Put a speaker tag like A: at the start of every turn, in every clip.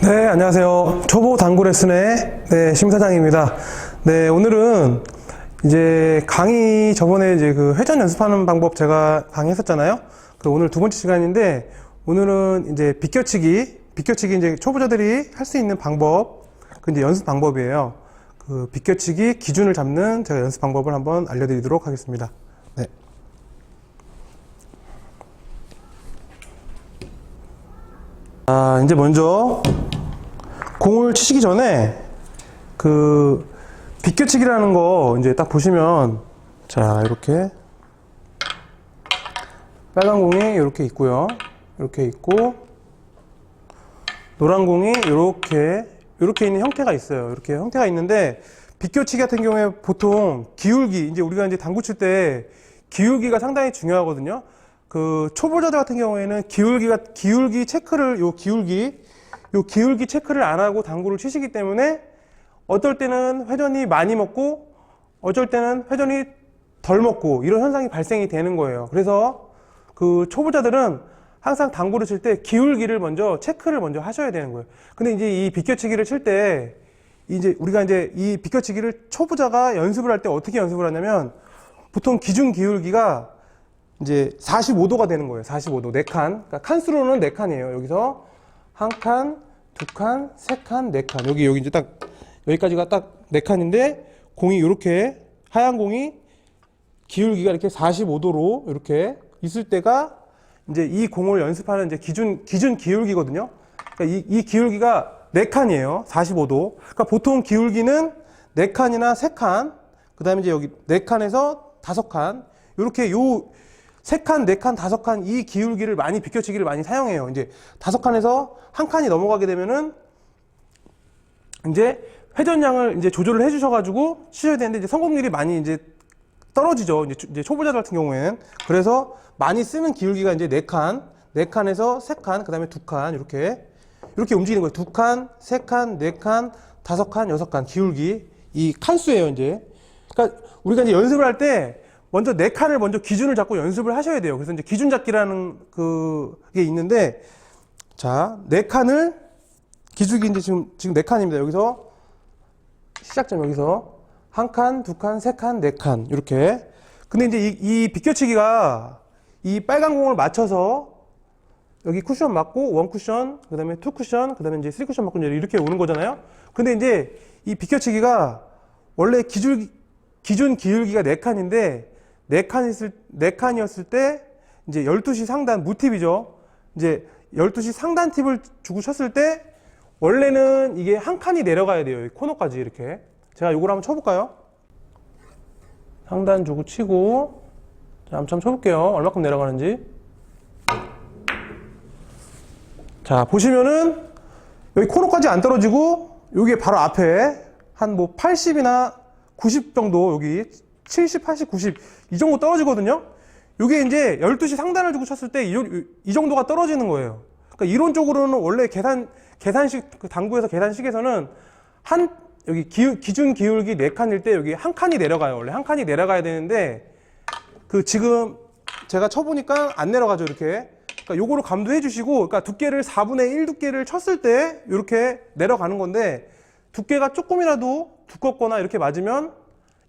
A: 네, 안녕하세요. 초보 당구 레슨의 심사장입니다. 네, 오늘은 이제 강의 저번에 이제 그 회전 연습하는 방법 제가 강의했었잖아요. 그 오늘 두 번째 시간인데 오늘은 이제 비껴치기 이제 초보자들이 할 수 있는 방법, 그 이제 연습 방법이에요. 그 비껴치기 기준을 잡는 제가 연습 방법을 한번 알려드리도록 하겠습니다. 네. 자, 이제 먼저 공을 치시기 전에 그 비껴치기라는 거 이제 딱 보시면, 자, 이렇게 빨간 공이 이렇게 있고요. 이렇게 있고 노란 공이 이렇게 있는 형태가 있어요. 이렇게 형태가 있는데, 비껴치기 같은 경우에 보통 기울기, 이제 우리가 이제 당구 칠 때 기울기가 상당히 중요하거든요. 그 초보자들 같은 경우에는 기울기 체크를, 기울기 체크를 안 하고 당구를 치시기 때문에 어떨 때는 회전이 많이 먹고 어쩔 때는 회전이 덜 먹고 이런 현상이 발생이 되는 거예요. 그래서 그 초보자들은 항상 당구를 칠 때 기울기를 먼저 체크를 먼저 하셔야 되는 거예요. 근데 이제 이 비껴치기를 칠 때 이제 우리가 이제 이 비껴치기를 초보자가 연습을 할 때 어떻게 연습을 하냐면, 보통 기준 기울기가 이제 45도가 되는 거예요. 45도. 4칸. 그러니까 칸수로는 4칸이에요. 여기서 한 칸, 두 칸, 세 칸, 네 칸. 여기 이제 딱 여기까지가 딱 4칸인데, 공이 이렇게 하얀 공이 기울기가 이렇게 45도로 이렇게 있을 때가 이제 이 공을 연습하는 이제 기준 기울기거든요. 그러니까 이 기울기가 4칸이에요. 45도. 그러니까 보통 기울기는 4칸이나 3칸, 그 다음에 이제 여기 4칸에서 5칸, 이렇게 요 3칸, 4칸, 5칸 이 기울기를 많이 비껴치기를 많이 사용해요. 이제 5칸에서 한 칸이 넘어가게 되면은 이제 회전량을 이제 조절을 해주셔가지고 치셔야 되는데, 이제 성공률이 많이 이제 떨어지죠. 이제 초보자들 같은 경우에는. 그래서 많이 쓰는 기울기가 이제 4칸, 4칸에서 3칸, 그 다음에 2칸, 이렇게 움직이는 거예요. 2칸, 3칸, 4칸, 5칸, 6칸 기울기. 이 칸수예요, 이제. 그러니까 우리가 이제 연습을 할 때 먼저 4칸을 먼저 기준을 잡고 연습을 하셔야 돼요. 그래서 이제 기준 잡기라는 그게 있는데, 자, 4칸을 기준이 이제 지금 4칸입니다. 여기서 시작점, 여기서 한 칸, 두 칸, 세 칸, 4칸 이렇게. 근데 이제 이 비껴치기가 이 빨간 공을 맞춰서 여기 쿠션 맞고 원 쿠션, 그 다음에 투 쿠션, 그 다음에 이제 쓰리 쿠션 맞고 이렇게 오는 거잖아요. 근데 이제 이 비껴치기가 원래 기준 기울기가 4칸인데, 4칸이었을 때 이제 12시 상단 무팁이죠. 이제 12시 상단 팁을 주고 쳤을 때 원래는 이게 한 칸이 내려가야 돼요. 코너까지 이렇게. 제가 요걸 한번 쳐볼까요? 상단 주고 치고, 자, 한번 쳐볼게요. 얼마큼 내려가는지. 자, 보시면은 여기 코너까지 안 떨어지고 여기 바로 앞에 한 뭐 80이나 90 정도, 여기 70, 80, 90 이 정도 떨어지거든요. 요게 이제 12시 상단을 주고 쳤을 때 이 정도가 떨어지는 거예요. 그러니까 이론적으로는 원래 계산식, 그 당구에서 계산식에서는 여기 기준 기울기 4칸일 때 여기 한 칸이 내려가요. 원래 한 칸이 내려가야 되는데, 그 지금 제가 쳐보니까 안 내려가죠, 이렇게. 그러니까 요거를 감도해 주시고, 그러니까 두께를 4분의 1 두께를 쳤을 때 이렇게 내려가는 건데, 두께가 조금이라도 두껍거나 이렇게 맞으면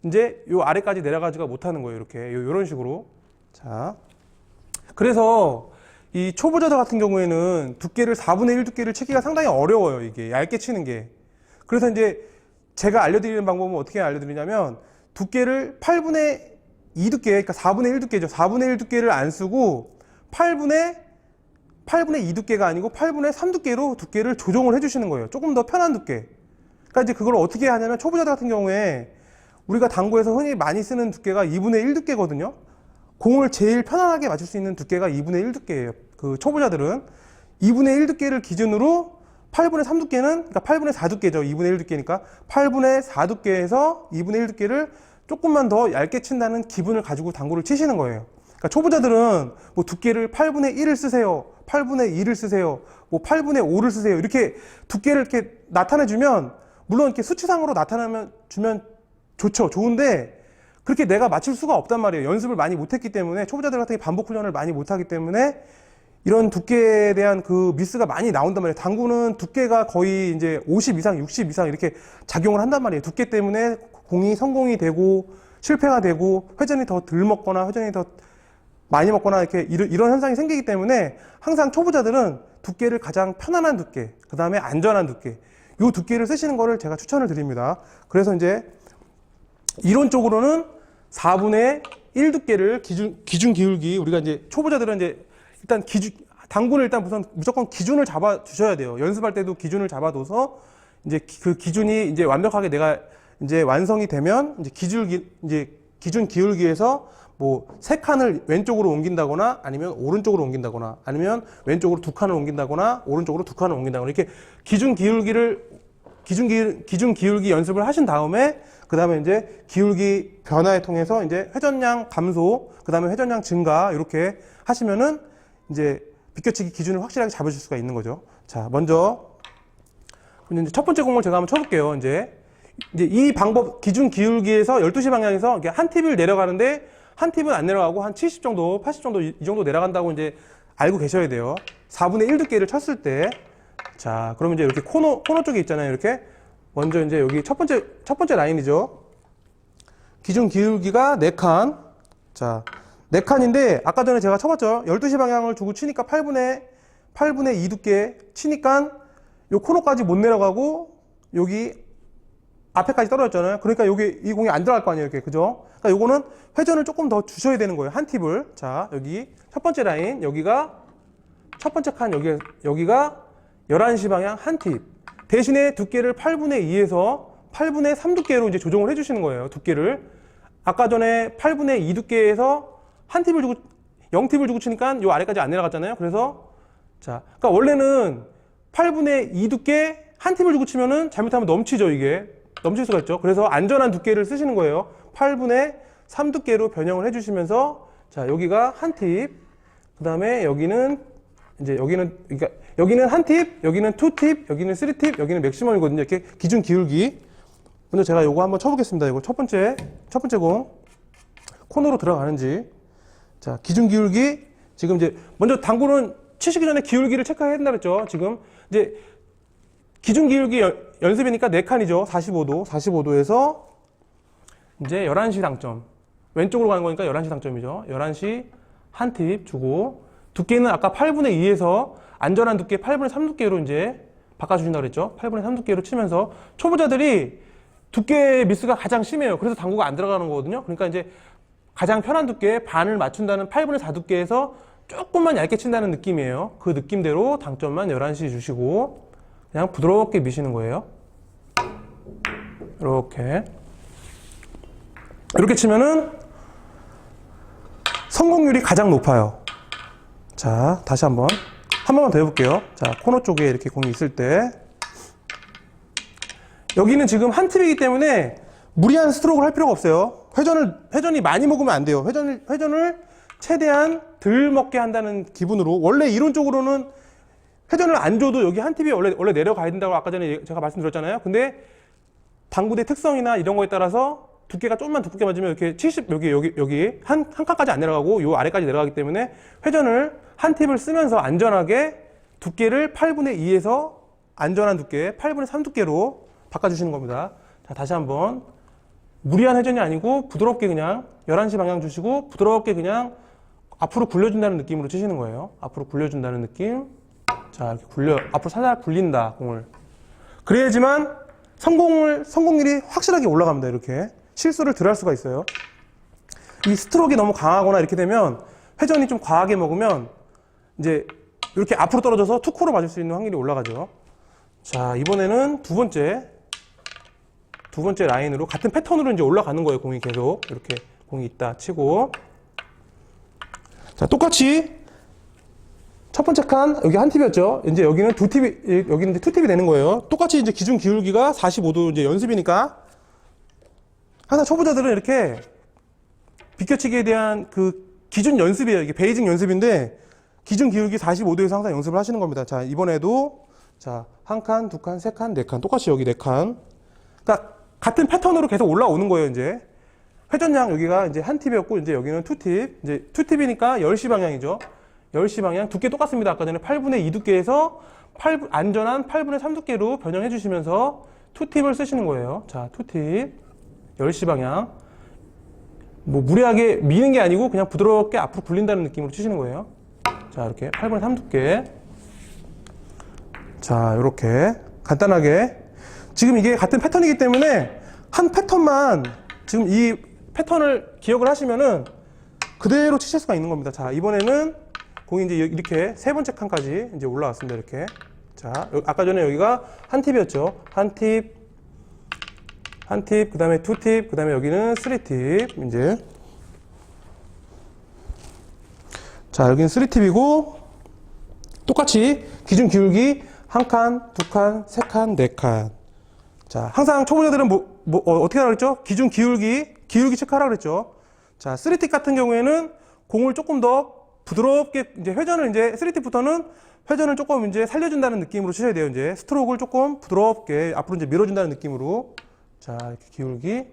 A: 이제 요 아래까지 내려가지가 못하는 거예요. 이렇게 요런 식으로. 자, 그래서 이 초보자들 같은 경우에는 두께를 4분의 1 두께를 치기가 상당히 어려워요. 이게 얇게 치는 게. 그래서 이제 제가 알려드리는 방법은 어떻게 알려드리냐면, 두께를 8분의 2 두께, 그러니까 4분의 1 두께죠. 4분의 1 두께를 안 쓰고 8분의 2 두께가 아니고 8분의 3 두께로 두께를 조정을 해주시는 거예요. 조금 더 편한 두께. 그러니까 이제 그걸 어떻게 하냐면, 초보자들 같은 경우에 우리가 당구에서 흔히 많이 쓰는 두께가 2분의 1 두께거든요. 공을 제일 편안하게 맞출 수 있는 두께가 2분의 1 두께예요. 그 초보자들은 2분의 1 두께를 기준으로 8분의 3 두께는, 그러니까 8분의 4 두께죠. 2분의 1 두께니까 8분의 4 두께에서 2분의 1 두께를 조금만 더 얇게 친다는 기분을 가지고 당구를 치시는 거예요. 그러니까 초보자들은 뭐 두께를 8분의 1을 쓰세요, 8분의 2를 쓰세요, 뭐 8분의 5를 쓰세요, 이렇게 두께를 이렇게 나타내주면, 물론 이렇게 수치상으로 주면 좋죠. 좋은데 그렇게 내가 맞출 수가 없단 말이에요. 연습을 많이 못했기 때문에, 초보자들 같은 게 반복 훈련을 많이 못하기 때문에 이런 두께에 대한 그 미스가 많이 나온단 말이에요. 당구는 두께가 거의 이제 50 이상, 60 이상 이렇게 작용을 한단 말이에요. 두께 때문에 공이 성공이 되고 실패가 되고 회전이 더 덜 먹거나 회전이 더 많이 먹거나 이렇게 이런 현상이 생기기 때문에 항상 초보자들은 두께를 가장 편안한 두께, 그 다음에 안전한 두께, 이 두께를 쓰시는 거를 제가 추천을 드립니다. 그래서 이제 이론적으로는 4분의 1 두께를 기준 기울기, 우리가 이제 초보자들은 이제 일단 당구는 일단 무조건 기준을 잡아 주셔야 돼요. 연습할 때도 기준을 잡아둬서 이제 그 기준이 이제 완벽하게 내가 이제 완성이 되면 이제 기준 기울기에서 뭐 3칸을 왼쪽으로 옮긴다거나 아니면 오른쪽으로 옮긴다거나 아니면 왼쪽으로 2칸을 옮긴다거나 오른쪽으로 2칸을 옮긴다거나 이렇게 기준 기울기 연습을 하신 다음에 그 다음에 이제 기울기 변화에 통해서 이제 회전량 감소, 그 다음에 회전량 증가 이렇게 하시면은 이제 비껴치기 기준을 확실하게 잡으실 수가 있는 거죠. 자, 먼저 이제 첫 번째 공을 제가 한번 쳐볼게요. 이제 이 방법 기준 기울기에서 12시 방향에서 한 팁을 내려가는데 한 팁은 안 내려가고 한 70 정도, 80 정도 이 정도 내려간다고 이제 알고 계셔야 돼요. 4분의 1 두께를 쳤을 때, 자, 그러면 이제 이렇게 코너 쪽에 있잖아요. 이렇게 먼저 이제 여기 첫 번째 라인이죠. 기준 기울기가 4칸. 자, 4칸인데 아까 전에 제가 쳐봤죠. 12시 방향을 주고 치니까 8분의 2 두께 치니까 요 코너까지 못 내려가고 여기 앞에까지 떨어졌잖아요. 그러니까 여기 이 공이 안 들어갈 거 아니에요. 이렇게. 그죠? 그러니까 요거는 회전을 조금 더 주셔야 되는 거예요. 한 팁을. 자, 여기 첫 번째 라인, 여기가 첫 번째 칸, 여기가 11시 방향 한 팁. 대신에 두께를 8분의 2에서 8분의 3 두께로 이제 조정을 해주시는 거예요. 두께를. 아까 전에 8분의 2 두께에서 한 팁을 주고, 0팁을 주고 치니까 요 아래까지 안 내려갔잖아요. 그래서, 자, 그러니까 원래는 8분의 2 두께 한 팁을 주고 치면은 잘못하면 넘치죠, 이게. 넘칠 수가 있죠. 그래서 안전한 두께를 쓰시는 거예요. 8분의 3 두께로 변형을 해주시면서, 자, 여기가 한 팁. 그 다음에 여기는 여기는 한 팁, 여기는 투 팁, 여기는 쓰리 팁, 여기는 맥시멈이거든요. 이렇게 기준 기울기. 먼저 제가 요거 한번 쳐보겠습니다. 이거 첫 번째 공. 코너로 들어가는지. 자, 기준 기울기. 지금 이제, 먼저 당구는 치시기 전에 기울기를 체크해야 된다 그랬죠. 지금, 이제, 기준 기울기 연습이니까 4칸이죠. 45도에서 이제 11시 당점. 왼쪽으로 가는 거니까 11시 당점이죠. 11시 한 팁 주고, 두께는 아까 8분의 2에서 안전한 두께 8분의 3 두께로 이제 바꿔주신다고 그랬죠. 8분의 3 두께로 치면서 초보자들이 두께 미스가 가장 심해요. 그래서 당구가 안 들어가는 거거든요. 그러니까 이제 가장 편한 두께 반을 맞춘다는 8분의 4 두께에서 조금만 얇게 친다는 느낌이에요. 그 느낌대로 당점만 11시 주시고 그냥 부드럽게 미시는 거예요. 이렇게 치면은 성공률이 가장 높아요. 자, 다시 한 번만 더 해볼게요. 자, 코너 쪽에 이렇게 공이 있을 때 여기는 지금 한 팁이기 때문에 무리한 스트로크를 할 필요가 없어요. 회전이 많이 먹으면 안 돼요. 회전을 최대한 덜 먹게 한다는 기분으로. 원래 이론적으로는 회전을 안 줘도 여기 한 팁이 원래 내려가야 된다고 아까 전에 제가 말씀드렸잖아요. 근데 당구대 특성이나 이런 거에 따라서 두께가 좀만 두껍게 맞으면 이렇게 70, 여기 한 칸까지 안 내려가고 요 아래까지 내려가기 때문에 회전을 한 팁을 쓰면서 안전하게 두께를 8분의 2에서 안전한 두께 8분의 3 두께로 바꿔주시는 겁니다. 자, 다시 한번. 무리한 회전이 아니고 부드럽게 그냥 11시 방향 주시고 부드럽게 그냥 앞으로 굴려준다는 느낌으로 치시는 거예요. 앞으로 굴려준다는 느낌. 자, 이렇게 앞으로 살살 굴린다, 공을. 그래야지만 성공률이 확실하게 올라갑니다, 이렇게. 실수를 덜 할 수가 있어요. 이 스트로크가 너무 강하거나 이렇게 되면 회전이 좀 과하게 먹으면 이제 이렇게 앞으로 떨어져서 투코로 맞을 수 있는 확률이 올라가죠. 자, 이번에는 두 번째 라인으로 같은 패턴으로 이제 올라가는 거예요. 공이 계속 이렇게 공이 있다 치고. 자, 똑같이 첫 번째 칸 여기 한 팁이었죠. 이제 여기는 여기는 이제 투 팁이 되는 거예요. 똑같이 이제 기준 기울기가 45도 이제 연습이니까 항상 초보자들은 이렇게 비껴치기에 대한 그 기준 연습이에요. 이게 베이직 연습인데 기준 기울기 45도에서 항상 연습을 하시는 겁니다. 자, 이번에도 자, 한 칸, 두 칸, 세 칸, 네 칸 똑같이 여기 네 칸. 그러니까 같은 패턴으로 계속 올라오는 거예요. 이제 회전량 여기가 이제 한 팁이었고 이제 여기는 투 팁. 이제 투 팁이니까 10시 방향이죠. 10시 방향 두께 똑같습니다. 아까 전에 8분의 2 두께에서 안전한 8분의 3 두께로 변형해 주시면서 투팁을 쓰시는 거예요. 자, 투팁 10시 방향. 뭐 무리하게 미는 게 아니고 그냥 부드럽게 앞으로 굴린다는 느낌으로 치시는 거예요. 자, 이렇게 8분의 3 두께. 자, 이렇게 간단하게. 지금 이게 같은 패턴이기 때문에 한 패턴만 지금 이 패턴을 기억을 하시면은 그대로 치실 수가 있는 겁니다. 자, 이번에는 공이 이제 이렇게 세 번째 칸까지 이제 올라왔습니다. 이렇게. 자, 아까 전에 여기가 한 팁이었죠. 한 팁, 그 다음에 투 팁, 그 다음에 여기는 쓰리 팁. 이제. 자, 여기는 쓰리 팁이고, 똑같이 기준 기울기 한 칸, 두 칸, 세 칸, 네 칸. 자, 항상 초보자들은 어떻게 하라 그랬죠? 기준 기울기 체크하라 그랬죠? 자, 쓰리 팁 같은 경우에는 공을 조금 더 부드럽게, 이제 회전을 이제, 쓰리 팁부터는 회전을 조금 이제 살려준다는 느낌으로 치셔야 돼요. 이제 스트로크를 조금 부드럽게 앞으로 이제 밀어준다는 느낌으로. 자, 이렇게 기울기.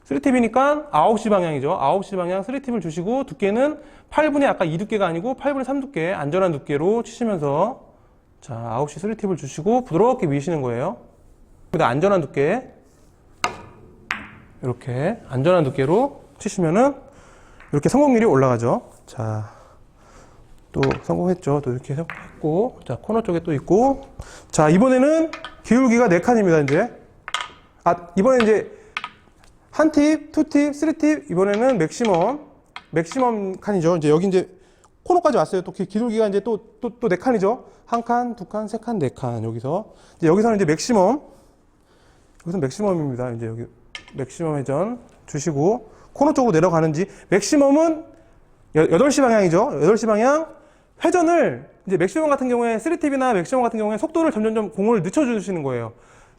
A: 3팁이니까 9시 방향이죠. 9시 방향 3팁을 주시고 두께는 8분의 아까 2 두께가 아니고 8분의 3 두께, 안전한 두께로 치시면서 자, 9시 3팁을 주시고 부드럽게 미시는 거예요. 안전한 두께. 이렇게 안전한 두께로 치시면은 이렇게 성공률이 올라가죠. 자, 또 성공했죠. 또 이렇게 했고. 자, 코너 쪽에 또 있고. 자, 이번에는 기울기가 4칸입니다, 이제. 이번에 이제 한 팁, 투 팁, 쓰리 팁, 이번에는 맥시멈 칸이죠. 이제 여기 이제 코너까지 왔어요. 또 기울기가 이제 또 4칸이죠. 한 칸, 두 칸, 세 칸, 네 칸. 여기서는 이제 맥시멈. 여기서 맥시멈입니다. 이제 여기 맥시멈 회전 주시고 코너 쪽으로 내려가는지. 맥시멈은 8시 방향이죠. 8시 방향 회전을 이제 맥시멈 같은 경우에 3팁이나 맥시멈 같은 경우에 속도를 점점점 공을 늦춰주시는 거예요.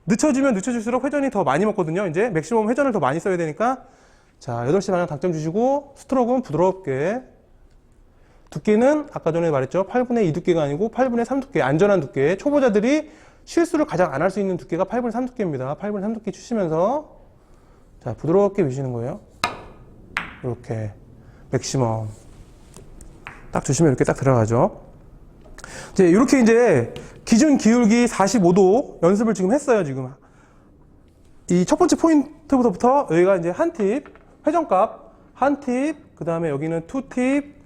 A: 늦춰지면 늦춰질수록 회전이 더 많이 먹거든요. 이제 맥시멈 회전을 더 많이 써야 되니까. 자, 8시 방향 당점 주시고 스트로크는 부드럽게. 두께는 아까 전에 말했죠. 8분의 2 두께가 아니고 8분의 3 두께, 안전한 두께. 초보자들이 실수를 가장 안 할 수 있는 두께가 8분의 3 두께입니다. 8분의 3 두께 치시면서 자, 부드럽게 미시는 거예요. 이렇게 맥시멈 딱 주시면 이렇게 딱 들어가죠. 이제 이렇게 이제 기준 기울기 45도 연습을 지금 했어요. 지금 이 첫 번째 포인트부터 여기가 이제 한 팁, 회전값 한 팁, 그 다음에 여기는 투 팁,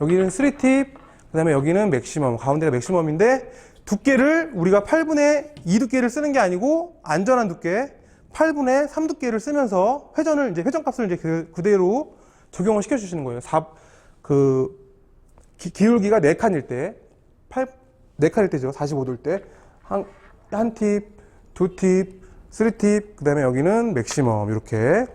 A: 여기는 쓰리 팁, 그 다음에 여기는 맥시멈, 가운데가 맥시멈인데 두께를 우리가 8분의 2 두께를 쓰는 게 아니고 안전한 두께 8분의 3 두께를 쓰면서 회전을 이제 회전값을 이제 그대로 적용을 시켜주시는 거예요. 기울기가 4칸일 때, 4칸일 때죠. 45도일 때. 한 팁, 두 팁, 쓰리 팁, 그 다음에 여기는 맥시멈. 이렇게